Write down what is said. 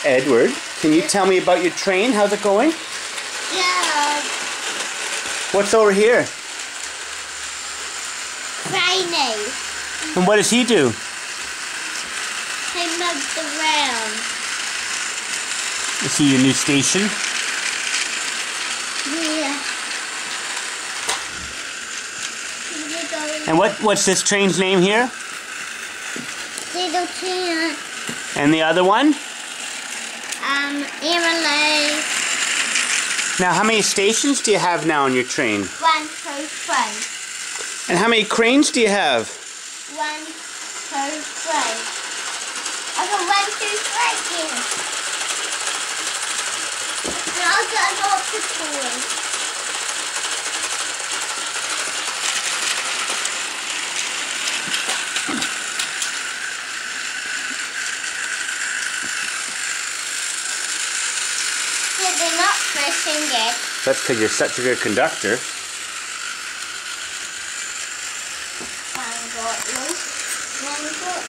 Edward, can you tell me about your train? How's it going? Yeah. What's over here? Rainy. And what does he do? He moves around. Is he your new station? Yeah. And what's this train's name here? Little Tina. And the other one? Emily. Now, how many stations do you have now on your train? 1, 2, 3. And how many cranes do you have? 1, 2, 3. I got 1, 2, 3 here. And I got lots of toys. Yeah, they're not pressing yet. That's because you're such a good conductor. One got loose. One got